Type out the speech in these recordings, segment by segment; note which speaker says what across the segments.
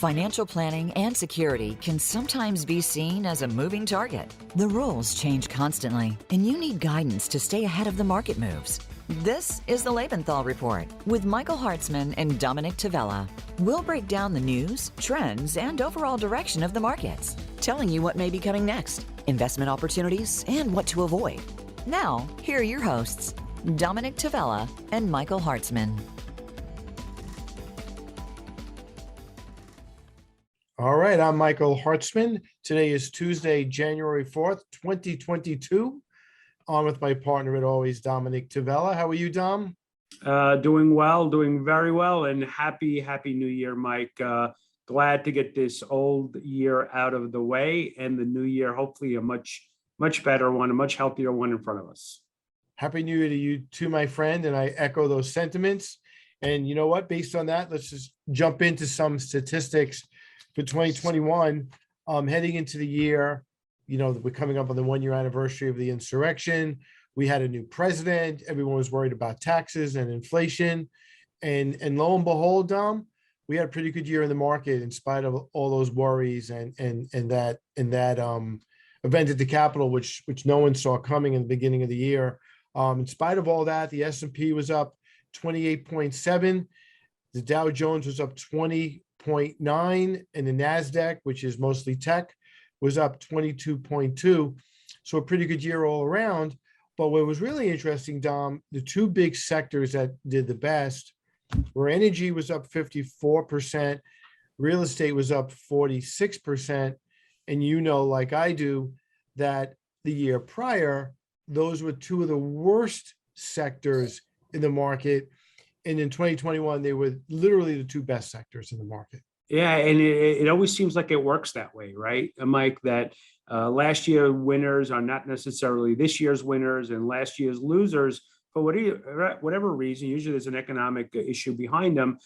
Speaker 1: Financial planning and security can sometimes be seen as a moving target. The rules change constantly, and you need guidance to stay ahead of the market moves. This is the Lebenthal Report with Michael Hartzman and Dominick Tavella. We'll break down the news, trends, and overall direction of the markets, telling you what may be coming next, investment opportunities, and what to avoid. Now, here are your hosts, Dominick Tavella and Michael Hartzman.
Speaker 2: All right, I'm Michael Hartzman. Today is Tuesday, January 4th, 2022. On with my partner at always, Dominick Tavella. How are you, Dom?
Speaker 3: Doing well, doing very well, and happy New Year, Mike. Glad to get this old year out of the way, and the new year, hopefully a much better one, a much healthier one in front of us.
Speaker 2: Happy New Year to you too, my friend, and I echo those sentiments. And you know what? Based on that, let's just jump into some statistics for 2021. Heading into the year, you know, we're coming up on the one-year anniversary of the insurrection. We had a new president. Everyone was worried about taxes and inflation. And lo and behold, Dom, we had a pretty good year in the market in spite of all those worries and that event at the Capitol, which no one saw coming in the beginning of the year. In spite of all that, the S&P was up 28.7. The Dow Jones was up 20.9, and the NASDAQ, which is mostly tech, was up 22.2. So a pretty good year all around. But what was really interesting, Dom, the two big sectors that did the best were energy was up 54%, real estate was up 46%. And you know, like I do, that the year prior, those were two of the worst sectors in the market. And in 2021, they were literally the two best sectors in the market.
Speaker 3: Yeah, and it always seems like it works that way, right, Mike? That last year winners are not necessarily this year's winners, and last year's losers, for whatever reason, usually there's an economic issue behind them,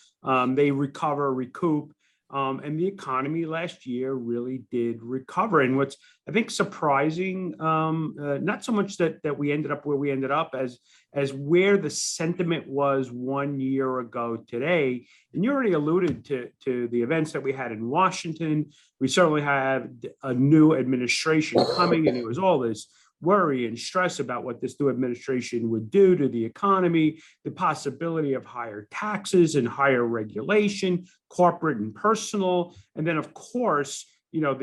Speaker 3: they recoup. And the economy last year really did recover. And what's, I think, surprising, not so much that we ended up where we ended up as where the sentiment was 1 year ago today. And you already alluded to the events that we had in Washington. We certainly had a new administration coming, and it was all this worry and stress about what this new administration would do to the economy, the possibility of higher taxes and higher regulation, corporate and personal. And then, of course, you know,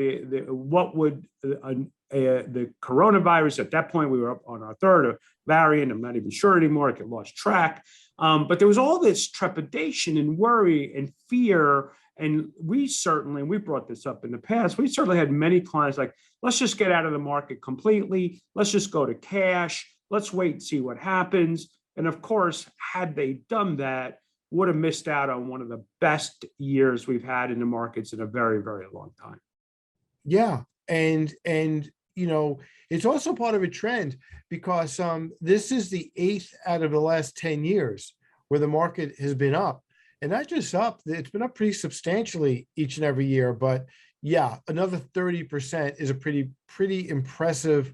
Speaker 3: what would the coronavirus, at that point, we were up on our third variant. I'm not even sure anymore. I get lost track. But there was all this trepidation and worry and fear. And we brought this up in the past, we certainly had many clients like, let's just get out of the market completely. Let's just go to cash. Let's wait and see what happens. And of course, had they done that, would have missed out on one of the best years we've had in the markets in a very, very long time.
Speaker 2: Yeah. And you know, it's also part of a trend because this is the 8th out of the last 10 years where the market has been up. And not just up, it's been up pretty substantially each and every year. But yeah, another 30% is a pretty impressive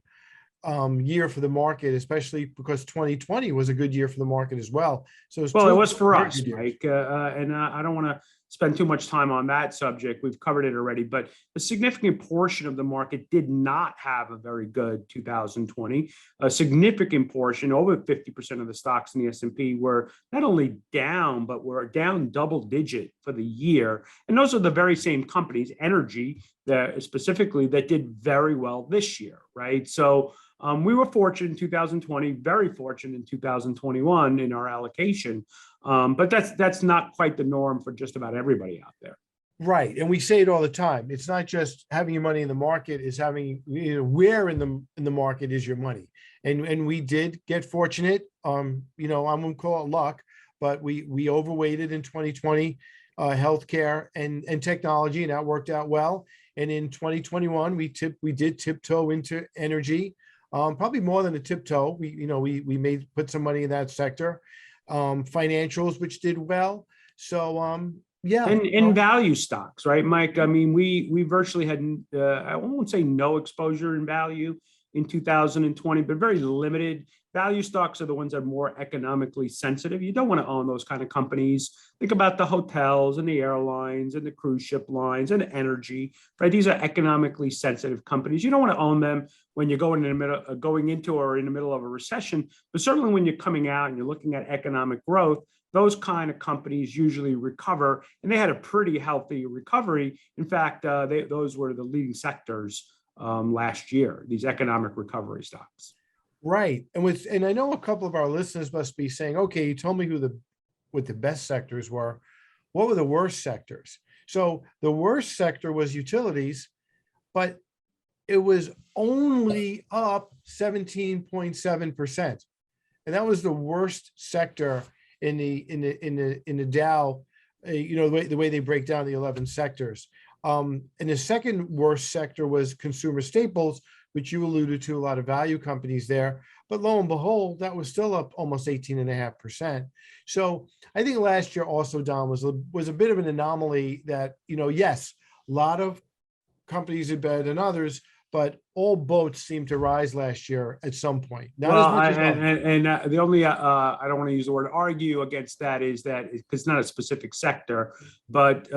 Speaker 2: year for the market, especially because 2020 was a good year for the market as well. So it
Speaker 3: was for us, Mike. And I don't want to spend too much time on that subject. We've covered it already, but a significant portion of the market did not have a very good 2020. A significant portion, over 50% of the stocks in the S&P were not only down, but were down double digit for the year. And those are the very same companies, energy, that specifically, that did very well this year, right? So we were fortunate in 2020, very fortunate in 2021 in our allocation. But that's not quite the norm for just about everybody out there.
Speaker 2: Right. And we say it all the time. It's not just having your money in the market, it's having, you know, where in the market is your money. And we did get fortunate. You know, I won't call it luck, but we overweighted in 2020 healthcare and technology, and that worked out well. And in 2021, we did tiptoe into energy, probably more than a tiptoe. We put some money in that sector. Financials, which did well. So yeah.
Speaker 3: And value stocks, right, Mike? I mean, we virtually had, I won't say no exposure in value, in 2020, but very limited. Value stocks are the ones that are more economically sensitive. You don't want to own those kind of companies. Think about the hotels and the airlines and the cruise ship lines and energy, right? These are economically sensitive companies. You don't want to own them when you're going into or in the middle of a recession, but certainly when you're coming out and you're looking at economic growth, those kind of companies usually recover, and they had a pretty healthy recovery. In fact, those were the leading sectors last year, these economic recovery stocks.
Speaker 2: Right. And I know a couple of our listeners must be saying, okay, you told me what the best sectors were. What were the worst sectors? So the worst sector was utilities, but it was only up 17.7%. And that was the worst sector in the Dow, the way they break down the 11 sectors. And the second worst sector was consumer staples, which you alluded to, a lot of value companies there. But lo and behold, that was still up almost 18.5%. So I think last year also, Don, was a bit of an anomaly that, yes, a lot of companies did better than others, but all boats seemed to rise last year at some point.
Speaker 3: The only, I don't want to use the word argue against that, is that it's not a specific sector, but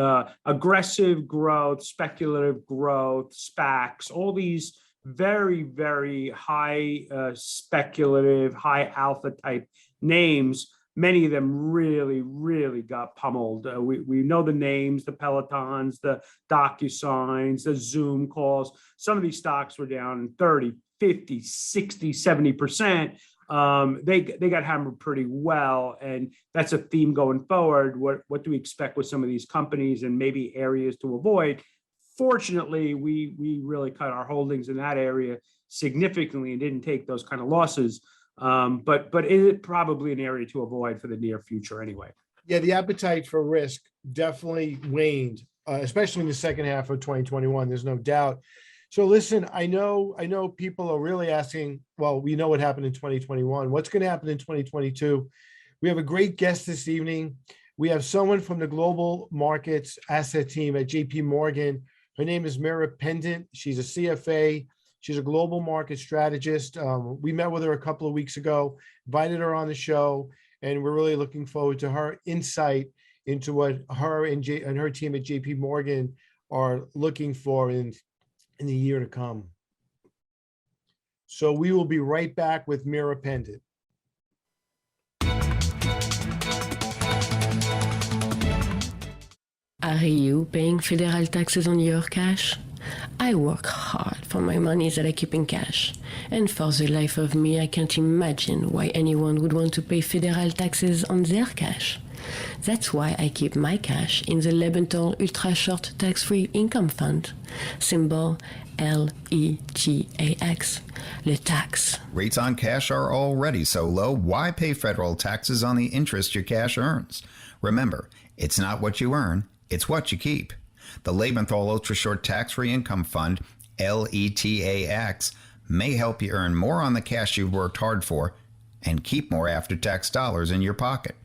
Speaker 3: aggressive growth, speculative growth, SPACs, all these very, very high speculative, high alpha type names, many of them really, really got pummeled. We know the names, the Pelotons, the DocuSigns, the Zoom calls. Some of these stocks were down 30, 50, 60, 70%. They got hammered pretty well. And that's a theme going forward. What do we expect with some of these companies and maybe areas to avoid? Fortunately, we really cut our holdings in that area significantly and didn't take those kind of losses. But it is probably an area to avoid for the near future anyway.
Speaker 2: Yeah, the appetite for risk definitely waned, especially in the second half of 2021. There's no doubt. So listen, I know people are really asking, well, we know what happened in 2021. What's going to happen in 2022? We have a great guest this evening. We have someone from the global markets asset team at JP Morgan. Her name is Meera Pandit. She's a CFA. She's a global market strategist. We met with her a couple of weeks ago, invited her on the show, and we're really looking forward to her insight into what her and her team at JP Morgan are looking for in the year to come. So we will be right back with Meera Pandit.
Speaker 4: Are you paying federal taxes on your cash? I work hard for my money that I keep in cash. And for the life of me, I can't imagine why anyone would want to pay federal taxes on their cash. That's why I keep my cash in the Lebenthal Ultra Short Tax-Free Income Fund, symbol LETAX, le tax.
Speaker 5: Rates on cash are already so low, why pay federal taxes on the interest your cash earns? Remember, it's not what you earn, it's what you keep. The Lebenthal Ultra Short Tax-Free Income Fund, LETAX, may help you earn more on the cash you've worked hard for and keep more after-tax dollars in your pocket.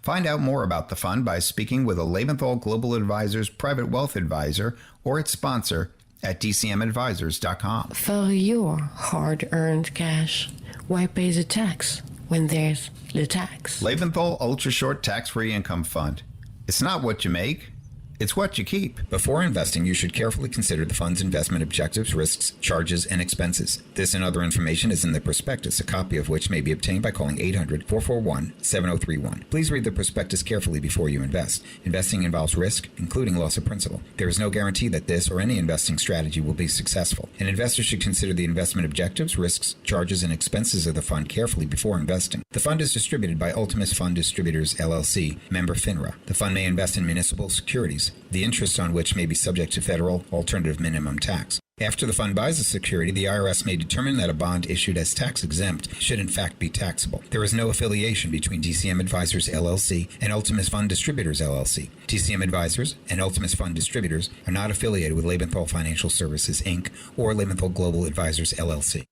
Speaker 5: Find out more about the fund by speaking with a Lebenthal Global Advisors private wealth advisor or its sponsor at dcmadvisors.com.
Speaker 4: For your hard-earned cash, why pay the tax when there's the tax?
Speaker 5: Lebenthal Ultra Short Tax-Free Income Fund. It's not what you make, it's what you keep. Before investing, you should carefully consider the fund's investment objectives, risks, charges, and expenses. This and other information is in the prospectus, a copy of which may be obtained by calling 800-441-7031. Please read the prospectus carefully before you invest. Investing involves risk, including loss of principal. There is no guarantee that this or any investing strategy will be successful. An investor should consider the investment objectives, risks, charges, and expenses of the fund carefully before investing. The fund is distributed by Ultimus Fund Distributors, LLC, member FINRA. The fund may invest in municipal securities, the interest on which may be subject to federal alternative minimum tax. After the fund buys a security, the IRS may determine that a bond issued as tax-exempt should in fact be taxable. There is no affiliation between DCM Advisors, LLC and Ultimus Fund Distributors, LLC. DCM Advisors and Ultimus Fund Distributors are not affiliated with Lebenthal Financial Services, Inc. or Lebenthal Global Advisors, LLC.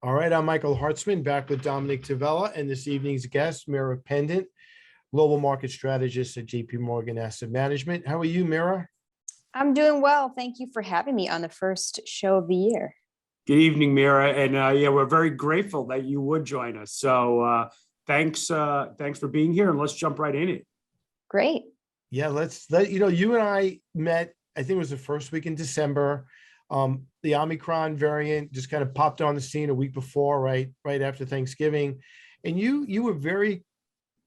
Speaker 2: All right, I'm Michael Hartzman, back with Dominick Tavella, and this evening's guest, Meera Pandit, Global Market Strategist at JP Morgan Asset Management. How are you, Meera?
Speaker 6: I'm doing well. Thank you for having me on the first show of the year.
Speaker 3: Good evening, Meera. And yeah, we're very grateful that you would join us. So thanks for being here, and let's jump right in it.
Speaker 6: Great.
Speaker 2: Yeah, you and I met, I think it was the first week in December. The Omicron variant just kind of popped on the scene a week before, right after Thanksgiving. And you were very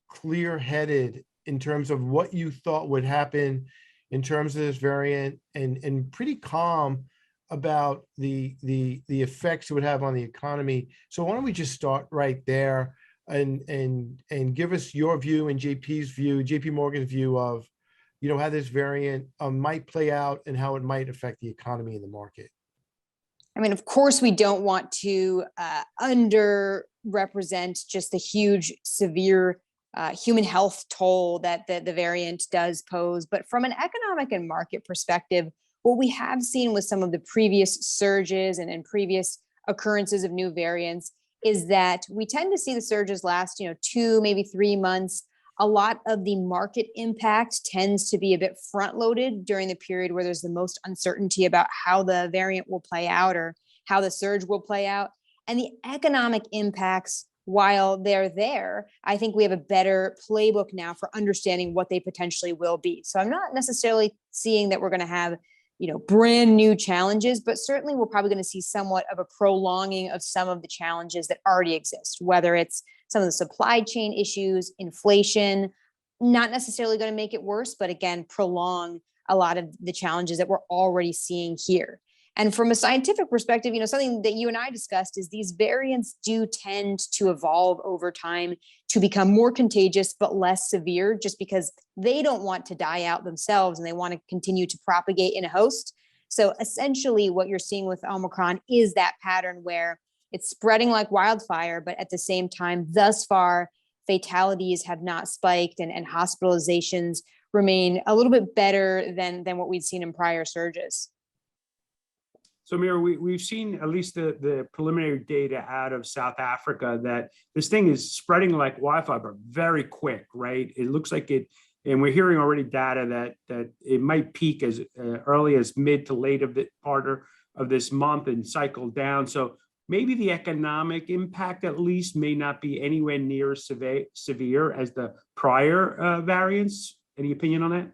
Speaker 2: clear-headed in terms of what you thought would happen in terms of this variant, and pretty calm about the effects it would have on the economy. So why don't we just start right there and give us your view and JP Morgan's view of, how this variant might play out and how it might affect the economy and the market.
Speaker 6: I mean, of course, we don't want to underrepresent just the huge, severe human health toll that the variant does pose. But from an economic and market perspective, what we have seen with some of the previous surges and previous occurrences of new variants is that we tend to see the surges last, 2, maybe 3 months. A lot of the market impact tends to be a bit front loaded during the period where there's the most uncertainty about how the variant will play out or how the surge will play out. And the economic impacts, while they're there, I think we have a better playbook now for understanding what they potentially will be. So I'm not necessarily seeing that we're going to have, brand new challenges, but certainly we're probably going to see somewhat of a prolonging of some of the challenges that already exist, whether it's some of the supply chain issues, inflation, not necessarily going to make it worse, but again, prolong a lot of the challenges that we're already seeing here. And from a scientific perspective, something that you and I discussed is these variants do tend to evolve over time to become more contagious, but less severe, just because they don't want to die out themselves and they want to continue to propagate in a host. So essentially what you're seeing with Omicron is that pattern where it's spreading like wildfire, but at the same time, thus far, fatalities have not spiked and hospitalizations remain a little bit better than what we'd seen in prior surges.
Speaker 3: So, Meera, we've seen at least the preliminary data out of South Africa that this thing is spreading like wildfire, but very quick, right? It looks like it, and we're hearing already data that it might peak as early as mid to late of the part of this month and cycle down. So maybe the economic impact at least may not be anywhere near as severe as the prior variants. Any opinion on that?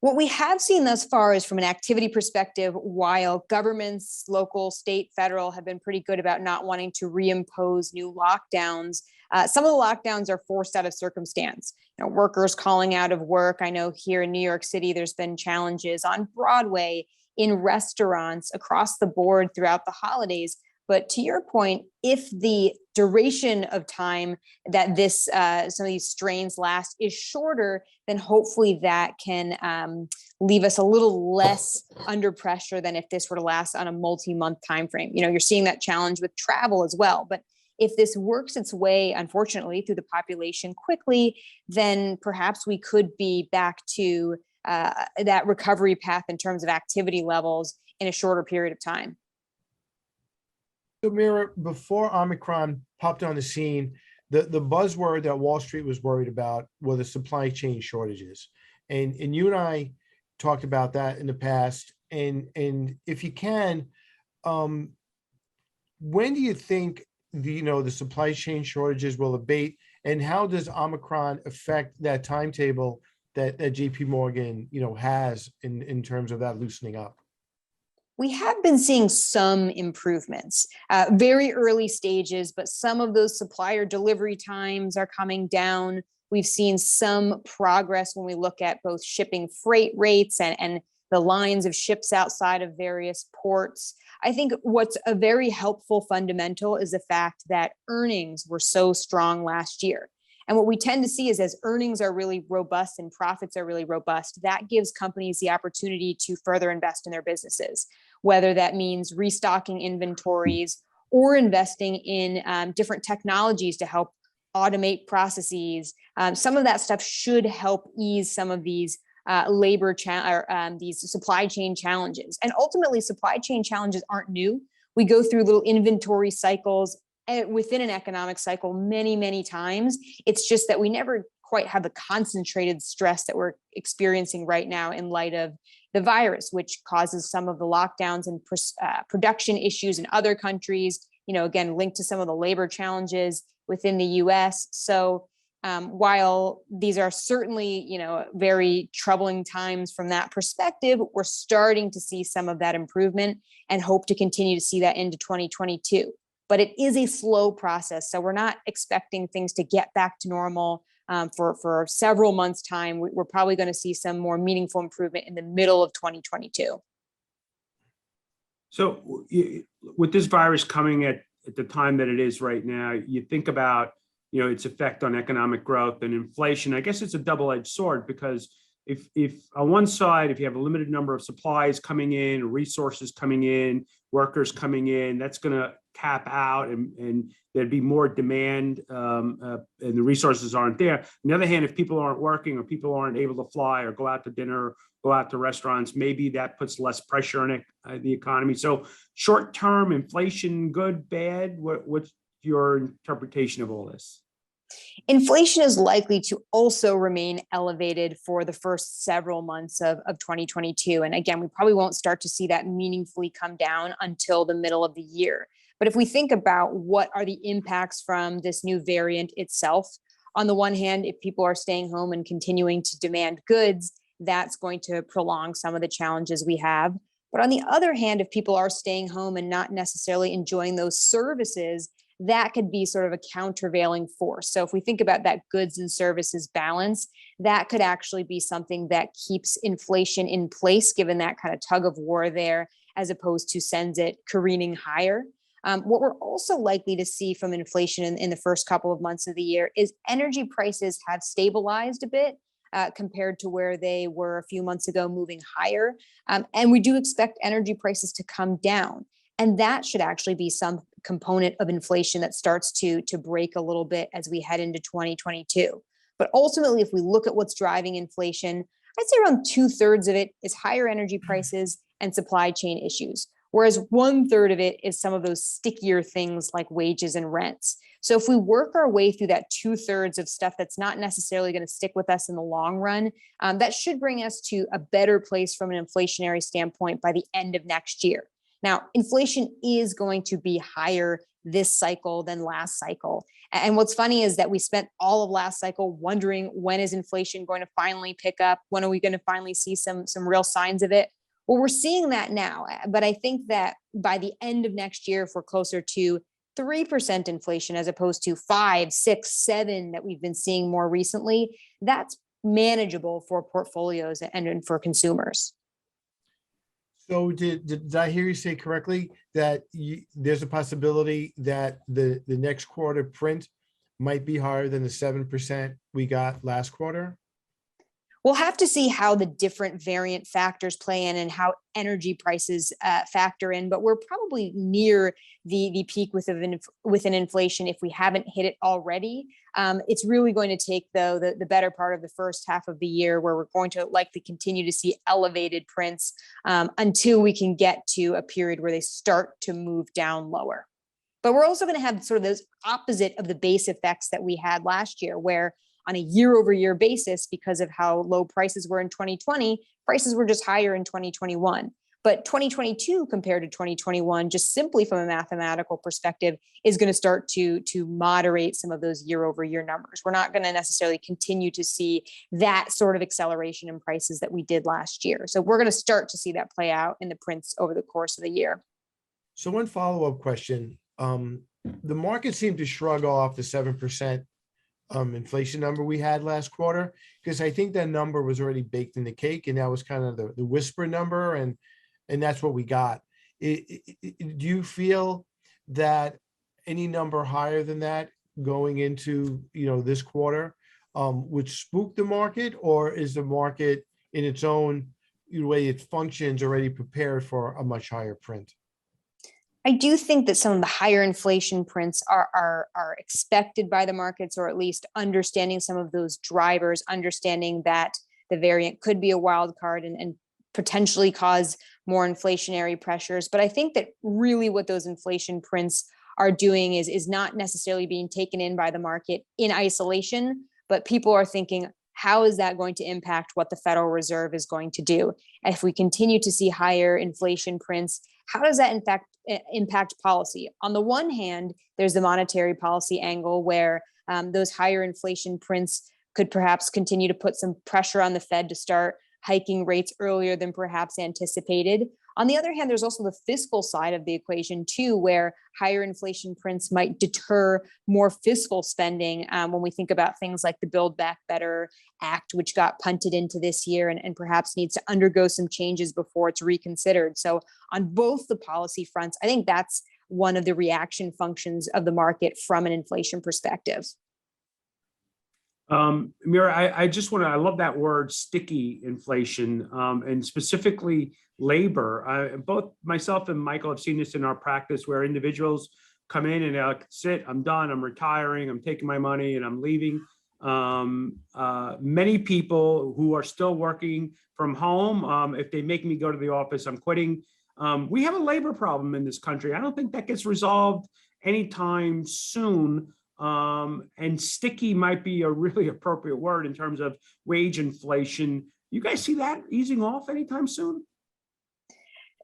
Speaker 6: What we have seen thus far is from an activity perspective, while governments, local, state, federal, have been pretty good about not wanting to reimpose new lockdowns, some of the lockdowns are forced out of circumstance. Workers calling out of work. I know here in New York City, there's been challenges on Broadway, in restaurants, across the board throughout the holidays. But to your point, if the duration of time that some of these strains last is shorter, then hopefully that can leave us a little less under pressure than if this were to last on a multi-month time frame. You're seeing that challenge with travel as well. But if this works its way, unfortunately, through the population quickly, then perhaps we could be back to that recovery path in terms of activity levels in a shorter period of time.
Speaker 2: So, Meera, before Omicron popped on the scene, the buzzword that Wall Street was worried about were the supply chain shortages. And you and I talked about that in the past. And if you can, when do you think the supply chain shortages will abate? And how does Omicron affect that timetable that JP Morgan, has in terms of that loosening up?
Speaker 6: We have been seeing some improvements, very early stages, but some of those supplier delivery times are coming down. We've seen some progress when we look at both shipping freight rates and the lines of ships outside of various ports. I think what's a very helpful fundamental is the fact that earnings were so strong last year. And what we tend to see is as earnings are really robust and profits are really robust, that gives companies the opportunity to further invest in their businesses, whether that means restocking inventories or investing in different technologies to help automate processes. Some of that stuff should help ease some of these these supply chain challenges. And ultimately, supply chain challenges aren't new. We go through little inventory cycles within an economic cycle many, many times. It's just that we never quite have the concentrated stress that we're experiencing right now in light of the virus, which causes some of the lockdowns and production issues in other countries, again, linked to some of the labor challenges within the US. So while these are certainly, very troubling times from that perspective, we're starting to see some of that improvement and hope to continue to see that into 2022. But it is a slow process. So we're not expecting things to get back to normal for several months' time. We're probably going to see some more meaningful improvement in the middle of 2022.
Speaker 3: So with this virus coming at the time that it is right now, you think about its effect on economic growth and inflation. I guess it's a double-edged sword, because if on one side, if you have a limited number of supplies coming in, resources coming in, workers coming in, that's going to cap out and there'd be more demand and the resources aren't there. On the other hand, if people aren't working or people aren't able to fly or go out to dinner, go out to restaurants, maybe that puts less pressure on the economy. So short-term inflation, good, bad? What's your interpretation of all this?
Speaker 6: Inflation is likely to also remain elevated for the first several months of 2022. And again, we probably won't start to see that meaningfully come down until the middle of the year. But if we think about what are the impacts from this new variant itself, on the one hand, if people are staying home and continuing to demand goods, that's going to prolong some of the challenges we have. But on the other hand, if people are staying home and not necessarily enjoying those services, that could be sort of a countervailing force. So if we think about that goods and services balance, that could actually be something that keeps inflation in place, given that kind of tug of war there, as opposed to sends it careening higher. What we're also likely to see from inflation in the first couple of months of the year is energy prices have stabilized a bit compared to where they were a few months ago, moving higher. And we do expect energy prices to come down. And that should actually be some component of inflation that starts to break a little bit as we head into 2022. But ultimately, if we look at what's driving inflation, I'd say around 2/3 of it is higher energy prices and supply chain issues, whereas 1/3 of it is some of those stickier things like wages and rents. So if we work our way through that 2/3 of stuff that's not necessarily going to stick with us in the long run, that should bring us to a better place from an inflationary standpoint by the end of next year. Now, inflation is going to be higher this cycle than last cycle. And what's funny is that we spent all of last cycle wondering, when is inflation going to finally pick up? When are we going to finally see some real signs of it? Well, we're seeing that now. But I think that by the end of next year, if we're closer to 3% inflation as opposed to 5, 6, 7 that we've been seeing more recently, that's manageable for portfolios and for consumers.
Speaker 2: So did I hear you say correctly that there's a possibility that the next quarter print might be higher than the 7% we got last quarter?
Speaker 6: We'll have to see how the different variant factors play in and how energy prices factor in, but we're probably near the peak within inflation if we haven't hit it already. It's really going to take, though, the better part of the first half of the year, where we're going to likely continue to see elevated prints until we can get to a period where they start to move down lower. But we're also going to have sort of those opposite of the base effects that we had last year, where on a year-over-year basis, because of how low prices were in 2020, prices were just higher in 2021. But 2022 compared to 2021, just simply from a mathematical perspective, is going to start to moderate some of those year-over-year numbers. We're not going to necessarily continue to see that sort of acceleration in prices that we did last year. So we're going to start to see that play out in the prints over the course of the year.
Speaker 2: So one follow-up question. The market seemed to shrug off the 7% inflation number we had last quarter, because I think that number was already baked in the cake, and that was kind of the whisper number, and that's what we got. Do you feel that any number higher than that going into this quarter would spook the market, or is the market in its own way it functions already prepared for a much higher print?
Speaker 6: I do think that some of the higher inflation prints are expected by the markets, or at least understanding some of those drivers, understanding that the variant could be a wild card and potentially cause more inflationary pressures. But I think that really what those inflation prints are doing is not necessarily being taken in by the market in isolation, but people are thinking, how is that going to impact what the Federal Reserve is going to do? And if we continue to see higher inflation prints, how does that in fact impact policy? On the one hand, there's the monetary policy angle where those higher inflation prints could perhaps continue to put some pressure on the Fed to start hiking rates earlier than perhaps anticipated. On the other hand, there's also the fiscal side of the equation too, where higher inflation prints might deter more fiscal spending when we think about things like the Build Back Better Act, which got punted into this year and perhaps needs to undergo some changes before it's reconsidered. So on both the policy fronts, I think that's one of the reaction functions of the market from an inflation perspective.
Speaker 3: Meera, I love that word, sticky inflation, and specifically labor. Both myself and Michael have seen this in our practice where individuals come in and they're like, sit, I'm done, I'm retiring, I'm taking my money and I'm leaving. Many people who are still working from home, if they make me go to the office, I'm quitting. We have a labor problem in this country. I don't think that gets resolved anytime soon. And sticky might be a really appropriate word in terms of wage inflation. You guys see that easing off anytime soon?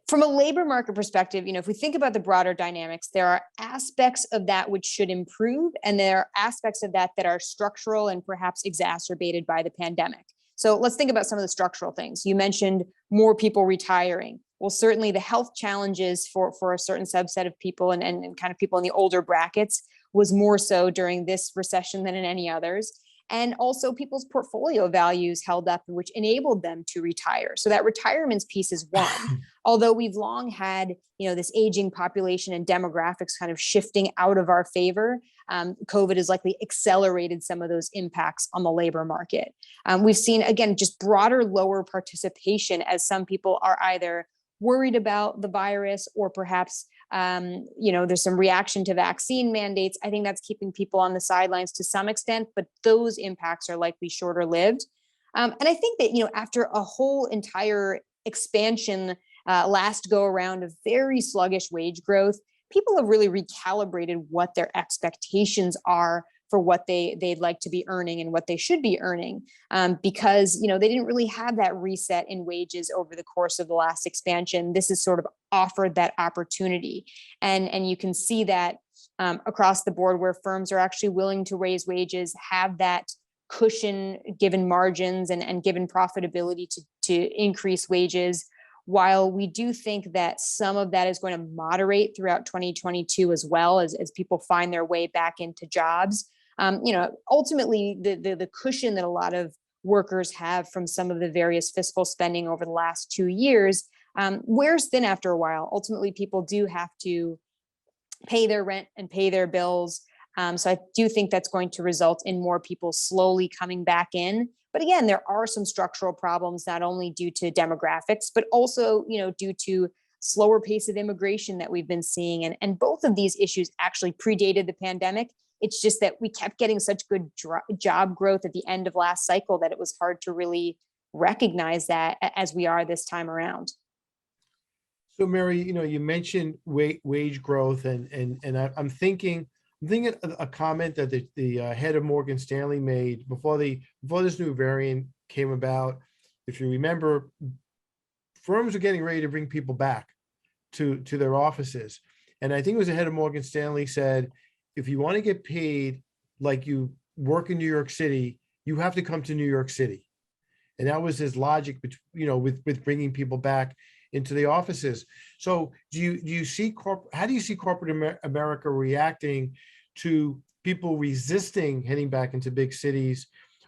Speaker 6: From a labor market perspective, if we think about the broader dynamics, there are aspects of that which should improve, and there are aspects of that that are structural and perhaps exacerbated by the pandemic. So let's think about some of the structural things. You mentioned more people retiring. Well, certainly the health challenges for a certain subset of people and kind of people in the older brackets was more so during this recession than in any others. And also people's portfolio values held up, which enabled them to retire. So that retirements piece is one. Although we've long had, this aging population and demographics kind of shifting out of our favor, COVID has likely accelerated some of those impacts on the labor market. We've seen, again, just broader lower participation as some people are either worried about the virus or perhaps there's some reaction to vaccine mandates. I think that's keeping people on the sidelines to some extent, but those impacts are likely shorter lived. And I think that, after a whole entire expansion last go around of very sluggish wage growth, people have really recalibrated what their expectations are for what they'd like to be earning and what they should be earning, because they didn't really have that reset in wages over the course of the last expansion. This has sort of offered that opportunity, and you can see that across the board where firms are actually willing to raise wages, have that cushion given margins and given profitability to increase wages. While we do think that some of that is going to moderate throughout 2022 as well as people find their way back into jobs. Ultimately, the cushion that a lot of workers have from some of the various fiscal spending over the last 2 years wears thin after a while. Ultimately, people do have to pay their rent and pay their bills. So I do think that's going to result in more people slowly coming back in. But again, there are some structural problems, not only due to demographics, but also, due to slower pace of immigration that we've been seeing. And both of these issues actually predated the pandemic. It's just that we kept getting such good job growth at the end of last cycle that it was hard to really recognize that as we are this time around.
Speaker 2: So Mary, you mentioned wage growth, and I'm thinking a comment that the head of Morgan Stanley made before this new variant came about. If you remember, firms are getting ready to bring people back to their offices, and I think it was the head of Morgan Stanley said, if you want to get paid like you work in New York City, you have to come to New York City, and that was his logic, with bringing people back into the offices. So do you see how do you see corporate America reacting to people resisting heading back into big cities?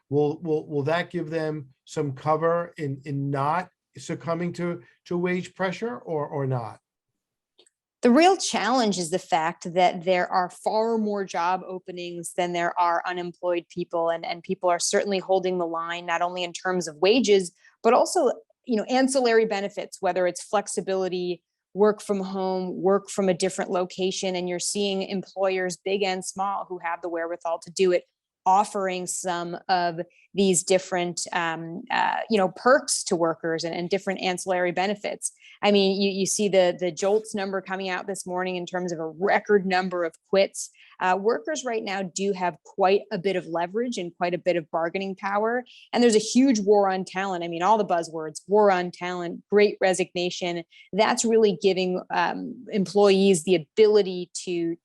Speaker 2: Will that give them some cover in not succumbing to wage pressure or not?
Speaker 6: The real challenge is the fact that there are far more job openings than there are unemployed people, and people are certainly holding the line, not only in terms of wages, but also ancillary benefits, whether it's flexibility, work from home, work from a different location. And you're seeing employers, big and small, who have the wherewithal to do it, offering some of these different, perks to workers and different ancillary benefits. I mean, you see the JOLTS number coming out this morning in terms of a record number of quits. workers right now do have quite a bit of leverage and quite a bit of bargaining power. And there's a huge war on talent. I mean, all the buzzwords, war on talent, great resignation. That's really giving employees the ability to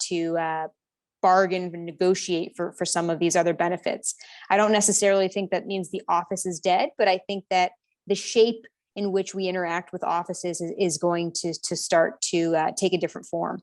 Speaker 6: bargain and negotiate for some of these other benefits. I don't necessarily think that means the office is dead, but I think that the shape in which we interact with offices is going to start to take a different form.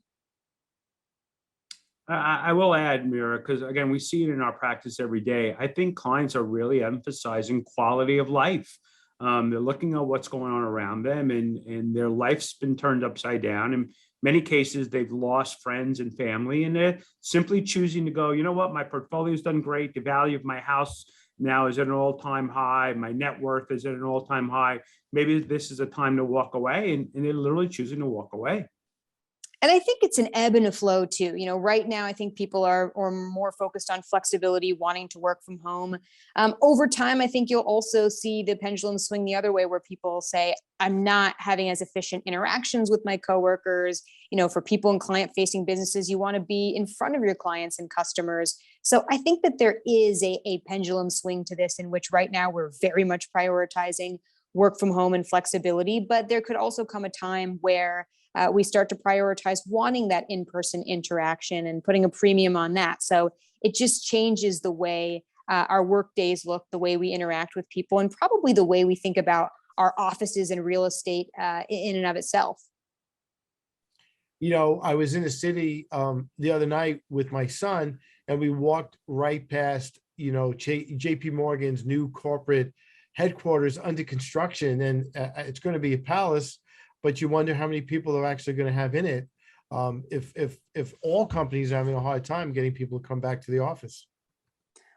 Speaker 3: I will add, Meera, because again, we see it in our practice every day. I think clients are really emphasizing quality of life. They're looking at what's going on around them, and their life's been turned upside down. In many cases, they've lost friends and family, and they're simply choosing to go, you know what, my portfolio's done great. The value of my house now is at an all-time high. My net worth is at an all-time high. Maybe this is a time to walk away, and they're literally choosing to walk away.
Speaker 6: And I think it's an ebb and a flow too. You know, right now, I think people are more focused on flexibility, wanting to work from home. Over time, I think you'll also see the pendulum swing the other way, where people say, I'm not having as efficient interactions with my coworkers. You know, for people in client-facing businesses, you want to be in front of your clients and customers. So I think that there is a pendulum swing to this, in which right now we're very much prioritizing work from home and flexibility. But there could also come a time where we start to prioritize wanting that in-person interaction and putting a premium on that. So it just changes the way our work days look, the way we interact with people, and probably the way we think about our offices and real estate in and of itself.
Speaker 2: You know, I was in the city the other night with my son, and we walked right past, you know, JP Morgan's new corporate headquarters under construction, and it's going to be a palace. But you wonder how many people are actually going to have in it if all companies are having a hard time getting people to come back to the office.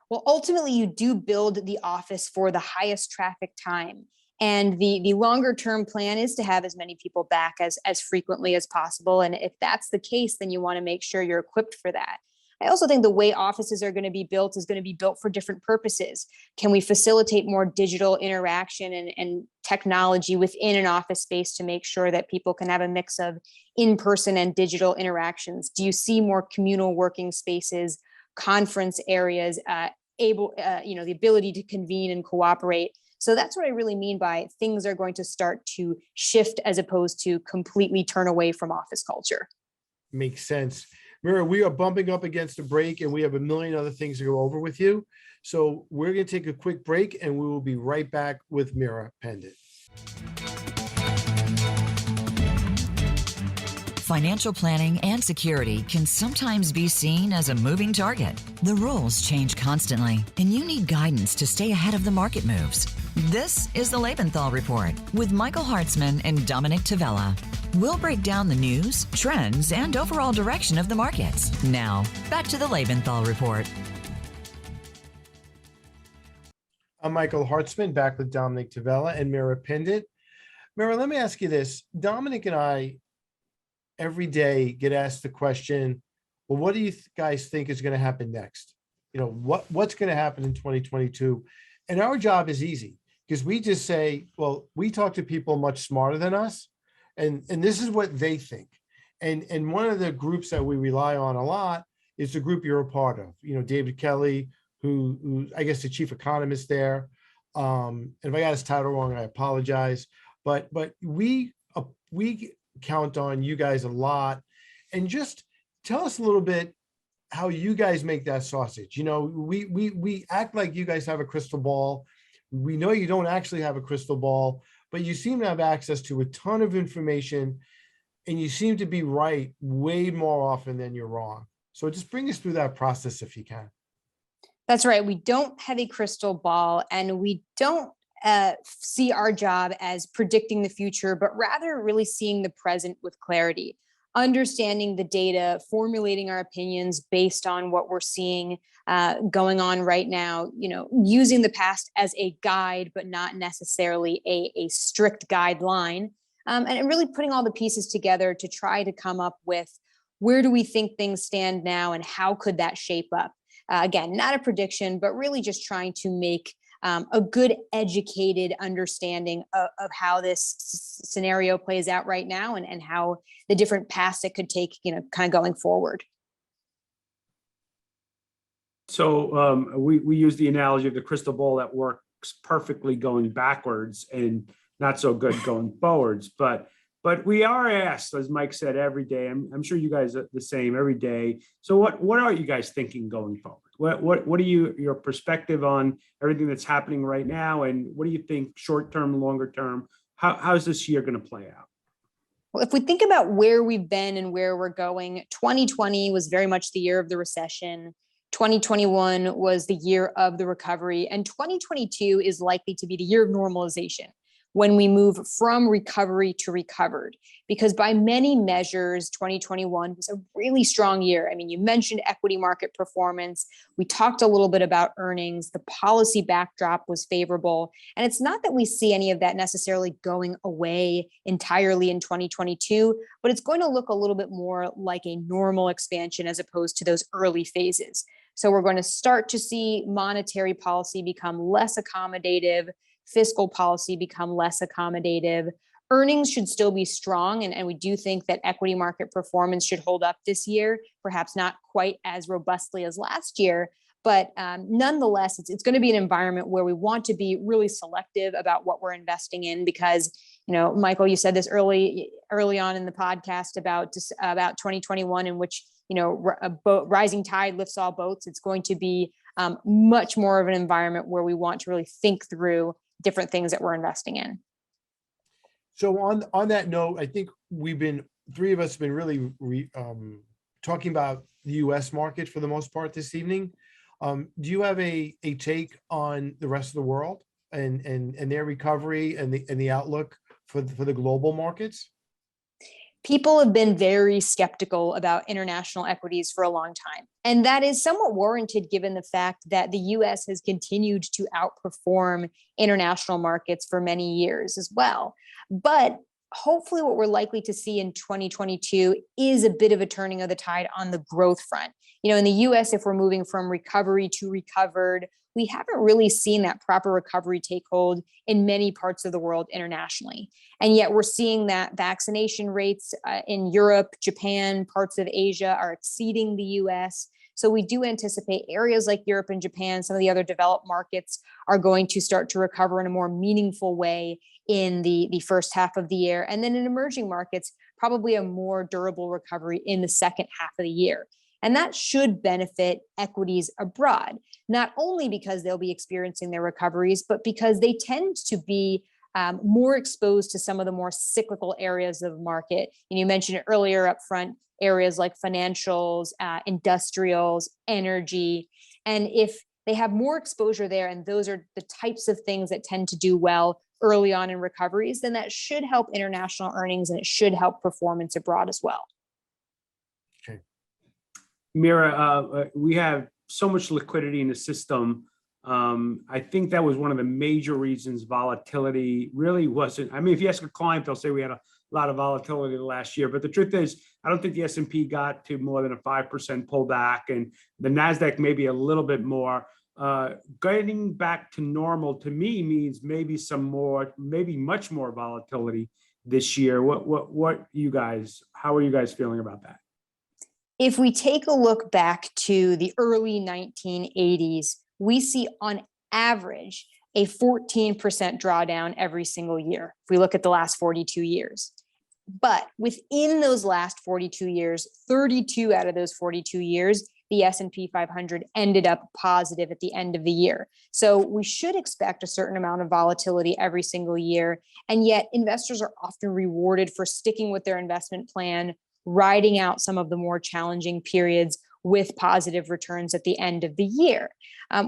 Speaker 6: Well, ultimately, you do build the office for the highest traffic time. And the longer term plan is to have as many people back as frequently as possible. And if that's the case, then you want to make sure you're equipped for that. I also think the way offices are going to be built is going to be built for different purposes. Can we facilitate more digital interaction and technology within an office space to make sure that people can have a mix of in-person and digital interactions? Do you see more communal working spaces, conference areas, the ability to convene and cooperate? So that's what I really mean by things are going to start to shift as opposed to completely turn away from office culture.
Speaker 2: Makes sense. Meera, we are bumping up against a break, and we have a million other things to go over with you. So we're going to take a quick break, and we will be right back with Meera Pandit.
Speaker 1: Financial planning and security can sometimes be seen as a moving target. The rules change constantly, and you need guidance to stay ahead of the market moves. This is the Lebenthal Report with Michael Hartzman and Dominick Tavella. We'll break down the news, trends, and overall direction of the markets. Now, back to the Lebenthal Report.
Speaker 2: I'm Michael Hartzman, back with Dominick Tavella and Meera Pandit. Meera, let me ask you this. Dominick and I every day get asked the question, well, what do you guys think is going to happen next? You know, what's going to happen in 2022? And our job is easy, because we just say, well, we talk to people much smarter than us, and this is what they think. And one of the groups that we rely on a lot is the group you're a part of. You know, David Kelly, who I guess the chief economist there. And if I got his title wrong, I apologize. But we count on you guys a lot. And just tell us a little bit how you guys make that sausage. You know, we act like you guys have a crystal ball. We know you don't actually have a crystal ball, but you seem to have access to a ton of information, and you seem to be right way more often than you're wrong. So just bring us through that process if you can.
Speaker 6: That's right. We don't have a crystal ball, and we don't see our job as predicting the future, but rather really seeing the present with clarity, understanding the data, formulating our opinions based on what we're seeing going on right now, you know, using the past as a guide, but not necessarily a strict guideline, and really putting all the pieces together to try to come up with where do we think things stand now and how could that shape up? Again, not a prediction, but really just trying to make a good educated understanding of how this scenario plays out right now, and how the different paths it could take, you know, kind of going forward.
Speaker 3: So we use the analogy of the crystal ball that works perfectly going backwards and not so good going forwards. But we are asked, as Mike said, every day. I'm sure you guys are the same every day. So what are you guys thinking going forward? What are your perspective on everything that's happening right now, and what do you think short term, longer term? How's this year going to play out?
Speaker 6: Well, if we think about where we've been and where we're going, 2020 was very much the year of the recession. 2021 was the year of the recovery, and 2022 is likely to be the year of normalization when we move from recovery to recovered. Because by many measures, 2021 was a really strong year. I mean, you mentioned equity market performance. We talked a little bit about earnings. The policy backdrop was favorable. And it's not that we see any of that necessarily going away entirely in 2022, but it's going to look a little bit more like a normal expansion as opposed to those early phases. So we're going to start to see monetary policy become less accommodative, fiscal policy become less accommodative. Earnings should still be strong, and we do think that equity market performance should hold up this year, perhaps not quite as robustly as last year, but nonetheless, it's going to be an environment where we want to be really selective about what we're investing in because, Michael, you said this early on in the podcast about 2021, in which, rising tide lifts all boats. It's going to be much more of an environment where we want to really think through different things that we're investing in.
Speaker 2: So on that note, I think three of us have been really talking about the U.S. market for the most part this evening. Do you have a take on the rest of the world and their recovery and the outlook for the global markets?
Speaker 6: People have been very skeptical about international equities for a long time. And that is somewhat warranted given the fact that the US has continued to outperform international markets for many years as well. But hopefully what we're likely to see in 2022 is a bit of a turning of the tide on the growth front. In the US, if we're moving from recovery to recovered, we haven't really seen that proper recovery take hold in many parts of the world internationally. And yet we're seeing that vaccination rates in Europe, Japan, parts of Asia are exceeding the US. So we do anticipate areas like Europe and Japan, some of the other developed markets, are going to start to recover in a more meaningful way in the first half of the year. And then in emerging markets, probably a more durable recovery in the second half of the year. And that should benefit equities abroad, not only because they'll be experiencing their recoveries, but because they tend to be more exposed to some of the more cyclical areas of the market. You mentioned it earlier up front, areas like financials, industrials, energy. And if they have more exposure there, and those are the types of things that tend to do well early on in recoveries, then that should help international earnings and it should help performance abroad as well.
Speaker 2: Okay.
Speaker 3: Meera, we have so much liquidity in the system. I think that was one of the major reasons volatility really wasn't. I mean, if you ask a client, they'll say we had a lot of volatility last year, but the truth is, I don't think the S&P got to more than a 5% pullback, and the NASDAQ maybe a little bit more. Getting back to normal to me means maybe much more volatility this year. How are you guys feeling about that?
Speaker 6: If we take a look back to the early 1980s, we see on average a 14% drawdown every single year. If we look at the last 42 years. But within those last 42 years, 32 out of those 42 years, the S&P 500 ended up positive at the end of the year. So we should expect a certain amount of volatility every single year. And yet investors are often rewarded for sticking with their investment plan, riding out some of the more challenging periods with positive returns at the end of the year.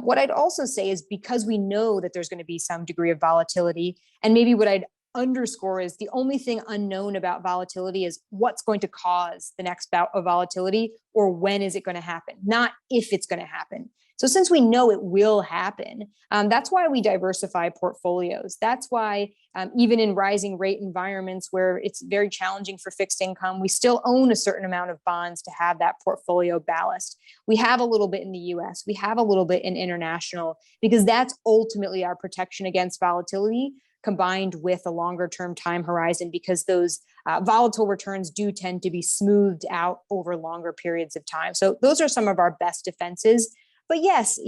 Speaker 6: What I'd also say is because we know that there's going to be some degree of volatility, and maybe what I'd underscore is the only thing unknown about volatility is what's going to cause the next bout of volatility, or when is it going to happen, not if it's going to happen. So since we know it will happen, that's why we diversify portfolios. That's why even in rising rate environments where it's very challenging for fixed income, we still own a certain amount of bonds to have that portfolio ballast. We have a little bit in the US, we have a little bit in international, because that's ultimately our protection against volatility, combined with a longer term time horizon, because those volatile returns do tend to be smoothed out over longer periods of time. So those are some of our best defenses. But yes,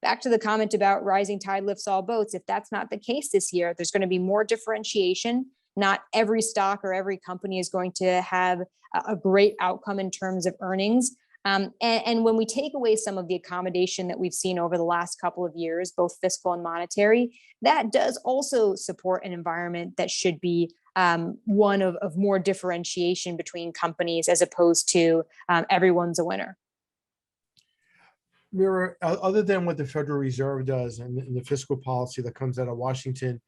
Speaker 6: back to the comment about rising tide lifts all boats. If that's not the case this year, there's going to be more differentiation. Not every stock or every company is going to have a great outcome in terms of earnings. And when we take away some of the accommodation that we've seen over the last couple of years, both fiscal and monetary, that does also support an environment that should be one of more differentiation between companies as opposed to everyone's a winner.
Speaker 2: Meera, other than what the Federal Reserve does and the fiscal policy that comes out of Washington,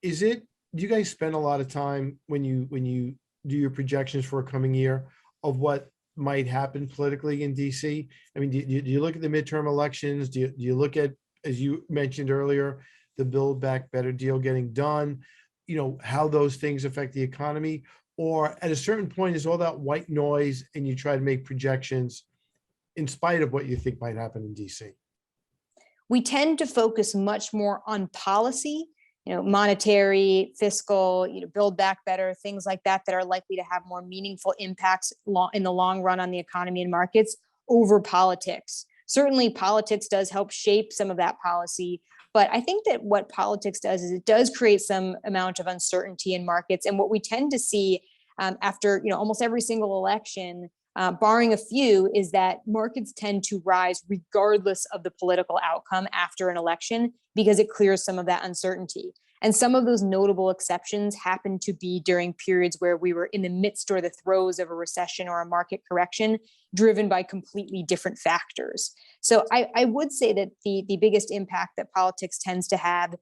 Speaker 2: do you guys spend a lot of time when you do your projections for a coming year of what might happen politically in DC? I mean, do you look at the midterm elections? Do you look at, as you mentioned earlier, the Build Back Better deal getting done, how those things affect the economy? Or at a certain point, is all that white noise and you try to make projections in spite of what you think might happen in DC?
Speaker 6: We tend to focus much more on policy, monetary, fiscal, Build Back Better, things like that are likely to have more meaningful impacts in the long run on the economy and markets over politics. Certainly politics does help shape some of that policy, but I think that what politics does is it does create some amount of uncertainty in markets. And what we tend to see after almost every single election, barring a few, is that markets tend to rise regardless of the political outcome after an election because it clears some of that uncertainty. And some of those notable exceptions happen to be during periods where we were in the midst or the throes of a recession or a market correction driven by completely different factors. So I would say that the biggest impact that politics tends to have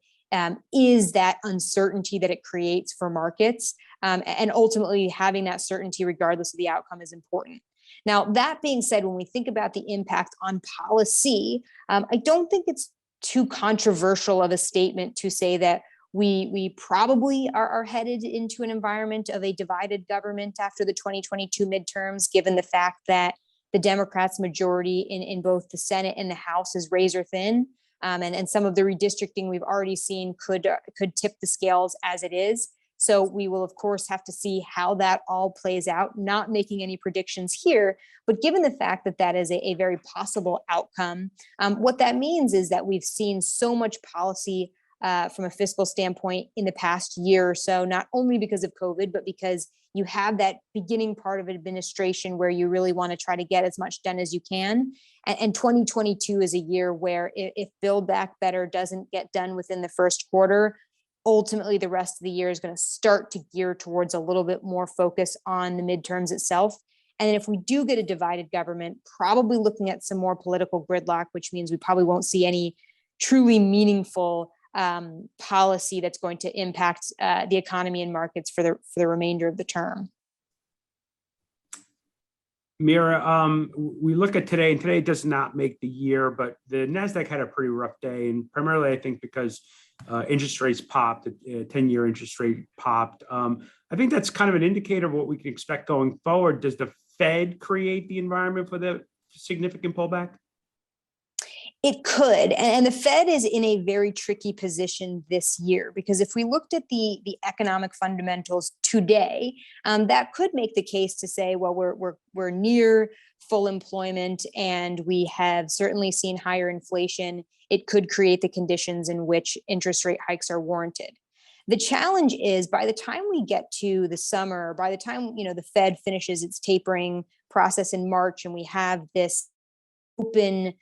Speaker 6: is that uncertainty that it creates for markets. And ultimately having that certainty regardless of the outcome is important. Now, that being said, when we think about the impact on policy, I don't think it's too controversial of a statement to say that we probably are headed into an environment of a divided government after the 2022 midterms, given the fact that the Democrats' majority in both the Senate and the House is razor thin. And some of the redistricting we've already seen could tip the scales as it is. So we will, of course, have to see how that all plays out, not making any predictions here. But given the fact that that is a very possible outcome, what that means is that we've seen so much policy from a fiscal standpoint in the past year or so, not only because of COVID, but because you have that beginning part of administration where you really want to try to get as much done as you can. And 2022 is a year where if Build Back Better doesn't get done within the first quarter, ultimately the rest of the year is going to start to gear towards a little bit more focus on the midterms itself. And if we do get a divided government, probably looking at some more political gridlock, which means we probably won't see any truly meaningful policy that's going to impact the economy and markets for the remainder of the term.
Speaker 3: Meera, we look at today, and today does not make the year, but the NASDAQ had a pretty rough day, and primarily I think because interest rates popped, 10-year interest rate popped. I think that's kind of an indicator of what we can expect going forward. Does the Fed create the environment for the significant pullback?
Speaker 6: It could, and the Fed is in a very tricky position this year because if we looked at the economic fundamentals today, that could make the case to say, well, we're near full employment and we have certainly seen higher inflation. It could create the conditions in which interest rate hikes are warranted. The challenge is by the time we get to the summer, by the time the Fed finishes its tapering process in March, and we have this open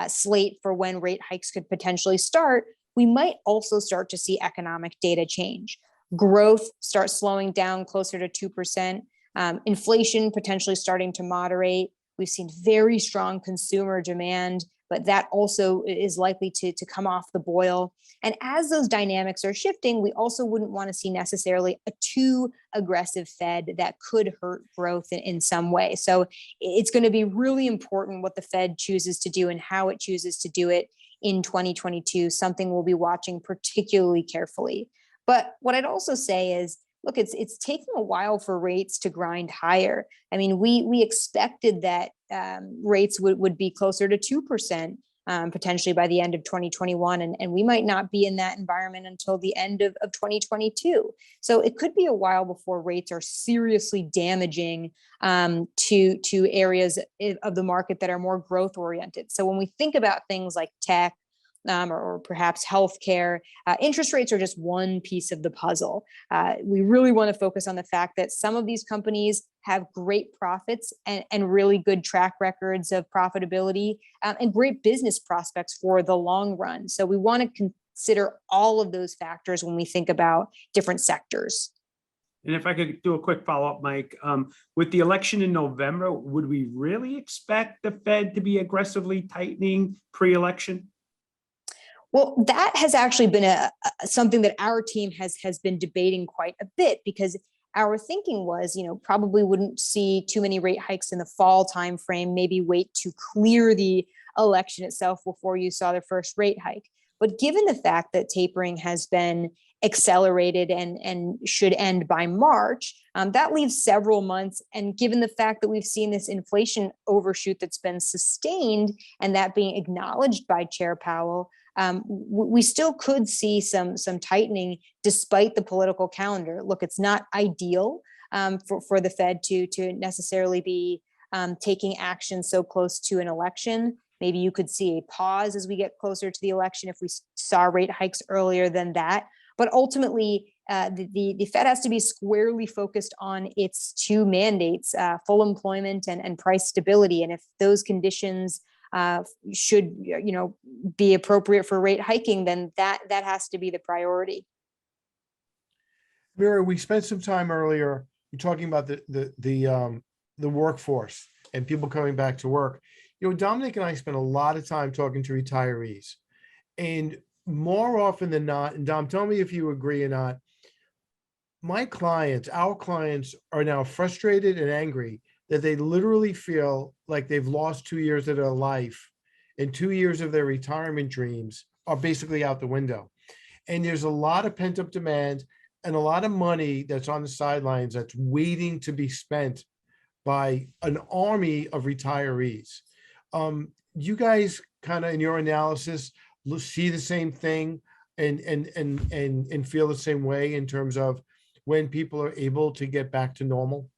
Speaker 6: slate for when rate hikes could potentially start, we might also start to see economic data change. Growth start slowing down closer to 2%, inflation potentially starting to moderate. We've seen very strong consumer demand, but that also is likely to come off the boil. And as those dynamics are shifting, we also wouldn't want to see necessarily a too aggressive Fed that could hurt growth in some way. So it's going to be really important what the Fed chooses to do and how it chooses to do it in 2022, something we'll be watching particularly carefully. But what I'd also say is, look, it's taking a while for rates to grind higher. I mean, we expected that rates would be closer to 2% potentially by the end of 2021. And we might not be in that environment until the end of 2022. So it could be a while before rates are seriously damaging to areas of the market that are more growth oriented. So when we think about things like tech, or perhaps healthcare, interest rates are just one piece of the puzzle. We really want to focus on the fact that some of these companies have great profits and really good track records of profitability, and great business prospects for the long run. So we want to consider all of those factors when we think about different sectors.
Speaker 3: And if I could do a quick follow-up, Mike, with the election in November, would we really expect the Fed to be aggressively tightening pre-election?
Speaker 6: Well, that has actually been something that our team has been debating quite a bit, because our thinking was, probably wouldn't see too many rate hikes in the fall timeframe, maybe wait to clear the election itself before you saw the first rate hike. But given the fact that tapering has been accelerated and should end by March, that leaves several months. And given the fact that we've seen this inflation overshoot that's been sustained and that being acknowledged by Chair Powell, we still could see some tightening despite the political calendar. Look, it's not ideal for the Fed to necessarily be taking action so close to an election. Maybe you could see a pause as we get closer to the election if we saw rate hikes earlier than that. But ultimately, the Fed has to be squarely focused on its two mandates, full employment and price stability. And if those conditions should be appropriate for rate hiking, then that has to be the priority.
Speaker 2: Meera, we spent some time earlier talking about the workforce and people coming back to work. Dominick and I spent a lot of time talking to retirees, and more often than not, and Dom, tell me if you agree or not, our clients are now frustrated and angry that they literally feel like they've lost 2 years of their life, and 2 years of their retirement dreams are basically out the window. And there's a lot of pent up demand and a lot of money that's on the sidelines that's waiting to be spent by an army of retirees. You guys kind of, in your analysis, see the same thing and feel the same way in terms of when people are able to get back to normal?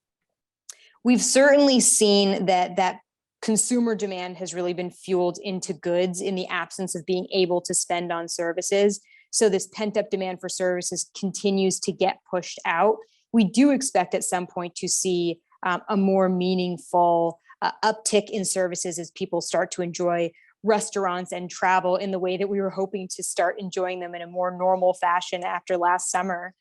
Speaker 6: We've certainly seen that consumer demand has really been fueled into goods in the absence of being able to spend on services. So this pent up demand for services continues to get pushed out. We do expect at some point to see a more meaningful uptick in services as people start to enjoy restaurants and travel in the way that we were hoping to start enjoying them in a more normal fashion after last summer.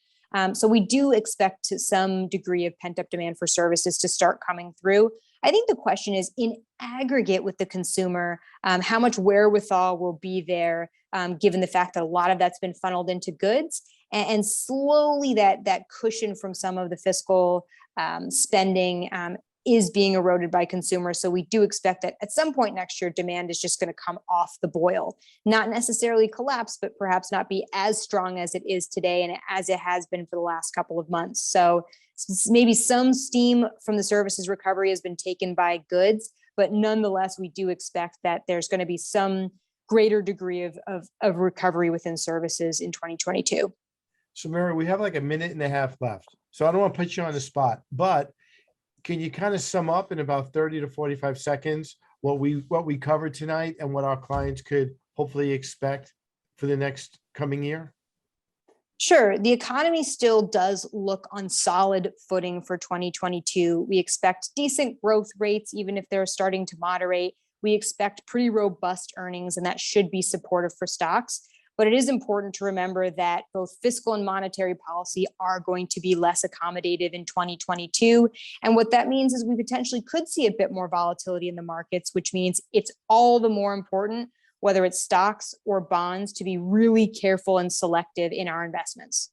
Speaker 6: So we do expect some degree of pent up demand for services to start coming through. I think the question is, in aggregate with the consumer, how much wherewithal will be there, given the fact that a lot of that's been funneled into goods, and slowly that cushion from some of the fiscal spending is being eroded by consumers. So we do expect that at some point next year, demand is just going to come off the boil, not necessarily collapse, but perhaps not be as strong as it is today and as it has been for the last couple of months. So maybe some steam from the services recovery has been taken by goods, but nonetheless, we do expect that there's going to be some greater degree of recovery within services in 2022.
Speaker 2: So Meera, we have like a minute and a half left. So I don't want to put you on the spot, but can you kind of sum up in about 30 to 45 seconds what we covered tonight and what our clients could hopefully expect for the next coming year?
Speaker 6: Sure. The economy still does look on solid footing for 2022. We expect decent growth rates, even if they're starting to moderate. We expect pretty robust earnings, and that should be supportive for stocks. But it is important to remember that both fiscal and monetary policy are going to be less accommodative in 2022. And what that means is we potentially could see a bit more volatility in the markets, which means it's all the more important, whether it's stocks or bonds, to be really careful and selective in our investments.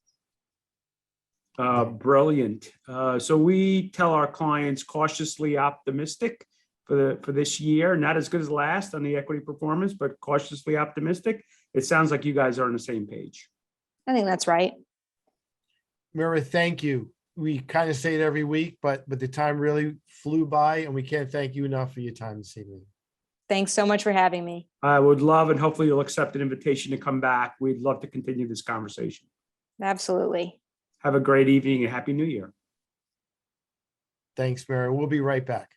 Speaker 3: Brilliant. So we tell our clients cautiously optimistic for this year, not as good as last on the equity performance, but cautiously optimistic. It sounds like you guys are on the same page.
Speaker 6: I think that's right.
Speaker 2: Meera, thank you. We kind of say it every week, but the time really flew by, and we can't thank you enough for your time this evening.
Speaker 6: Thanks so much for having me.
Speaker 3: I would love, and hopefully you'll accept an invitation to come back. We'd love to continue this conversation.
Speaker 6: Absolutely.
Speaker 3: Have a great evening and Happy New Year.
Speaker 2: Thanks, Meera. We'll be right back.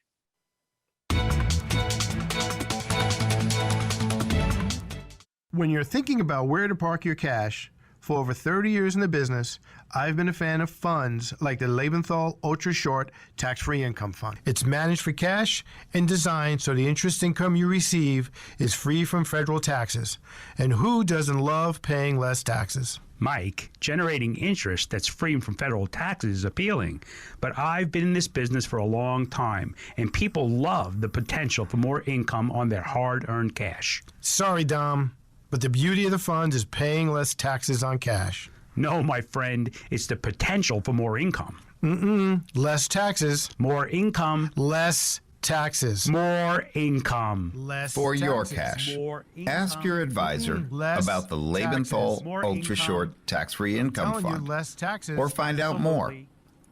Speaker 2: When you're thinking about where to park your cash, for over 30 years in the business, I've been a fan of funds like the Lebenthal Ultra Short Tax-Free Income Fund. It's managed for cash and designed so the interest income you receive is free from federal taxes. And who doesn't love paying less taxes?
Speaker 7: Mike, generating interest that's free from federal taxes is appealing, but I've been in this business for a long time, and people love the potential for more income on their hard-earned cash.
Speaker 2: Sorry, Dom, but the beauty of the fund is paying less taxes on cash.
Speaker 7: No, my friend, it's the potential for more income.
Speaker 2: Less taxes.
Speaker 7: More income.
Speaker 2: Less taxes.
Speaker 7: More income.
Speaker 2: Less
Speaker 5: For your
Speaker 2: taxes.
Speaker 5: cash,
Speaker 7: More income.
Speaker 5: ask your advisor
Speaker 2: Less
Speaker 5: about the Lebenthal
Speaker 2: taxes.
Speaker 7: More
Speaker 5: Ultra
Speaker 7: income.
Speaker 5: Short Tax-Free Income
Speaker 2: Telling you,
Speaker 5: Fund,
Speaker 2: less taxes.
Speaker 5: or find out more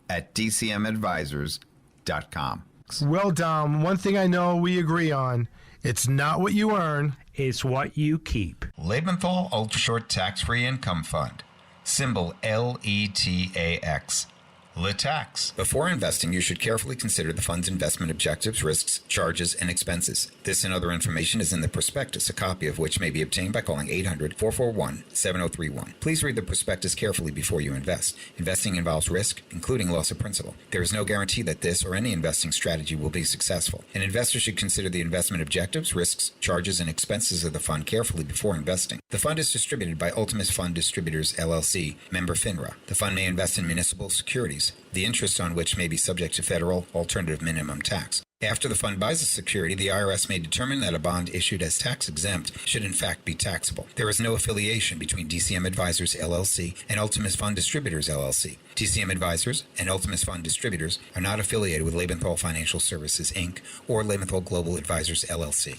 Speaker 5: at dcmadvisors.com.
Speaker 2: Well, Dom, one thing I know we agree on, it's not what you earn.
Speaker 7: It's what you keep.
Speaker 5: Lebenthal Ultra Short Tax-Free Income Fund, symbol LETAX. LeTax. Before investing, you should carefully consider the fund's investment objectives, risks, charges, and expenses. This and other information is in the prospectus, a copy of which may be obtained by calling 800-441-7031. Please read the prospectus carefully before you invest. Investing involves risk, including loss of principal. There is no guarantee that this or any investing strategy will be successful. An investor should consider the investment objectives, risks, charges, and expenses of the fund carefully before investing. The fund is distributed by Ultimus Fund Distributors, LLC, member FINRA. The fund may invest in municipal securities, the interest on which may be subject to federal alternative minimum tax. After the fund buys a security, the IRS may determine that a bond issued as tax-exempt should in fact be taxable. There is no affiliation between DCM Advisors, LLC and Ultimus Fund Distributors, LLC. DCM Advisors and Ultimus Fund Distributors are not affiliated with Lebenthal Financial Services, Inc. or Lebenthal Global Advisors, LLC.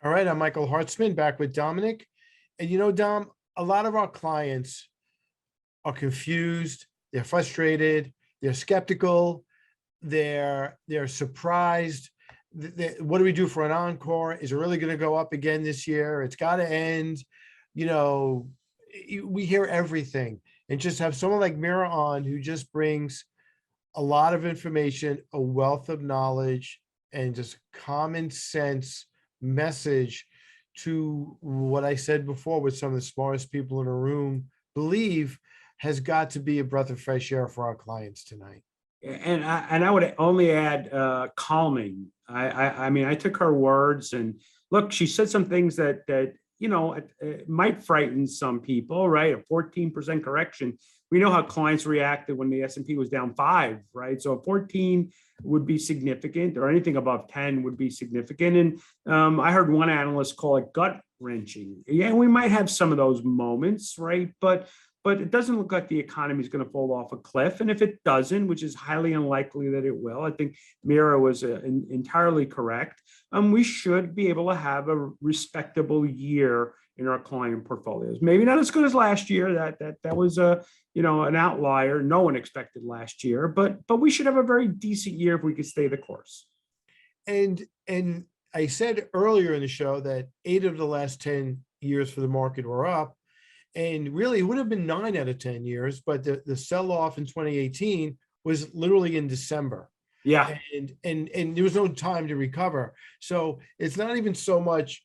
Speaker 2: All right, I'm Michael Hartzman, back with Dominick. And you know, Dom, a lot of our clients are confused, they're frustrated, they're skeptical, they're surprised. What do we do for an encore? Is it really going to go up again this year? It's got to end. You know, we hear everything. And just have someone like Meera on who just brings a lot of information, a wealth of knowledge, and just common sense message to what I said before, with some of the smartest people in the room believe has got to be a breath of fresh air for our clients tonight.
Speaker 3: And I would only add calming. I mean, I took her words, and look, she said some things that you know, it might frighten some people, right? A 14% correction. We know how clients reacted when the S&P was down 5, right? So a 14 would be significant, or anything above 10 would be significant. And I heard one analyst call it gut wrenching. Yeah, we might have some of those moments, right? But it doesn't look like the economy is going to fall off a cliff. And if it doesn't, which is highly unlikely that it will, I think Meera was entirely correct. We should be able to have a respectable year in our client portfolios. Maybe not as good as last year. That was an outlier. No one expected last year, but we should have a very decent year if we could stay the course.
Speaker 2: And I said earlier in the show that 8 of the last 10 years for the market were up. And really, it would have been 9 out of 10 years, but the sell-off in 2018 was literally in December.
Speaker 3: Yeah.
Speaker 2: And there was no time to recover. So it's not even so much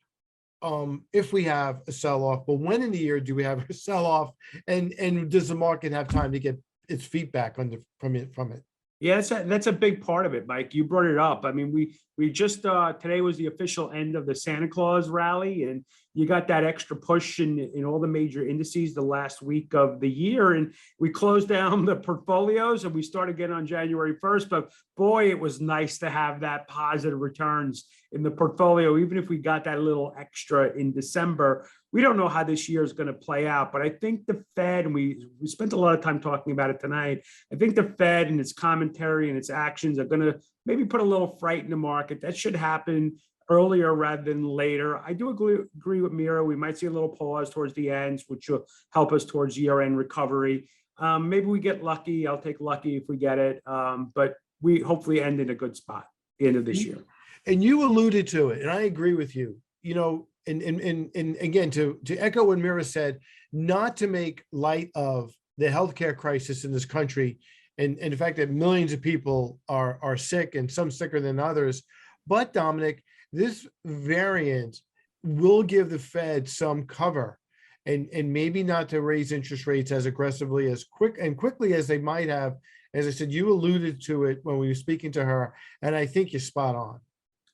Speaker 2: if we have a sell-off, but when in the year do we have a sell-off, and does the market have time to get its feet back from it?
Speaker 3: Yeah, that's a big part of it, Mike. You brought it up. I mean, we just today was the official end of the Santa Claus rally, and you got that extra push in all the major indices the last week of the year, and we closed down the portfolios and we started again on January 1st. But boy, it was nice to have that positive returns in the portfolio, even if we got that little extra in December. We don't know how this year is going to play out, but I think the Fed, and we spent a lot of time talking about it tonight, I think the Fed and its commentary and its actions are going to maybe put a little fright in the market. That should happen earlier rather than later. I do agree with Meera. We might see a little pause towards the ends, which will help us towards year-end recovery. Maybe we get lucky. I'll take lucky if we get it. But we hopefully end in a good spot at the end of this year.
Speaker 2: And you alluded to it, and I agree with you, you know, and again, to echo what Meera said, not to make light of the healthcare crisis in this country and the fact that millions of people are sick and some sicker than others. But Dominic, this variant will give the Fed some cover and maybe not to raise interest rates as aggressively as quickly as they might have. As I said, you alluded to it when we were speaking to her, and I think you're spot on.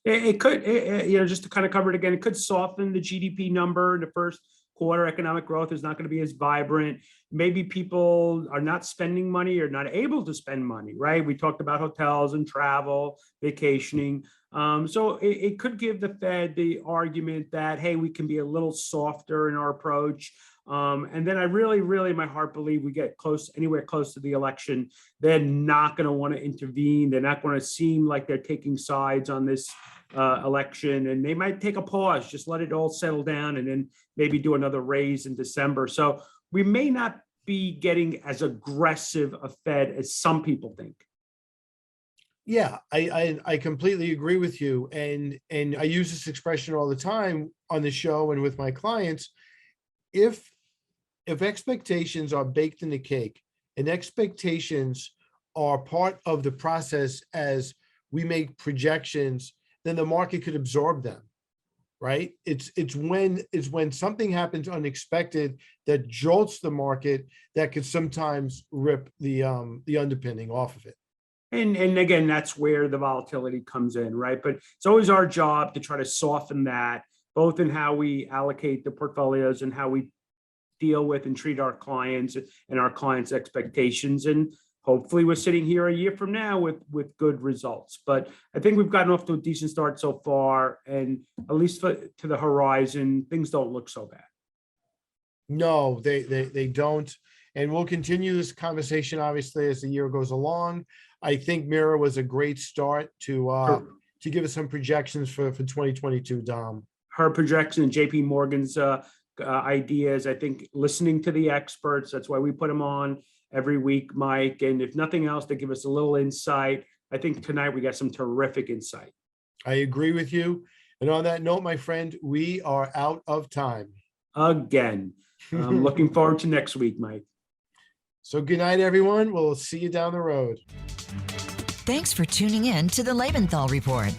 Speaker 3: It could, you know, just to kind of cover it again, it could soften the GDP number in the first quarter. Economic growth is not going to be as vibrant. Maybe people are not spending money or not able to spend money, right? We talked about hotels and travel, vacationing. So it could give the Fed the argument that, hey, we can be a little softer in our approach. And then I really, my heart believe we get anywhere close to the election, they're not going to want to intervene. They're not going to seem like they're taking sides on this election, and they might take a pause, just let it all settle down, and then maybe do another raise in December. So we may not be getting as aggressive a Fed as some people think.
Speaker 2: Yeah, I completely agree with you. And I use this expression all the time on the show and with my clients. If expectations are baked in the cake and expectations are part of the process as we make projections, then the market could absorb them, right? It's when something happens unexpected that jolts the market that could sometimes rip the underpinning off of it.
Speaker 3: And again, that's where the volatility comes in, right? But it's always our job to try to soften that, both in how we allocate the portfolios and how we deal with and treat our clients and our clients' expectations. And hopefully we're sitting here a year from now with good results. But I think we've gotten off to a decent start so far, and at least to the horizon, things don't look so bad.
Speaker 2: No, they don't. And we'll continue this conversation, obviously, as the year goes along. I think Meera was a great start to give us some projections for 2022, Dom.
Speaker 3: Her projection and JP Morgan's ideas, I think listening to the experts, that's why we put them on every week, Mike. And if nothing else, they give us a little insight. I think tonight we got some terrific insight.
Speaker 2: I agree with you. And on that note, my friend, we are out of time.
Speaker 3: Again, I'm looking forward to next week, Mike.
Speaker 2: So good night, everyone. We'll see you down the road.
Speaker 1: Thanks for tuning in to the Lebenthal Report.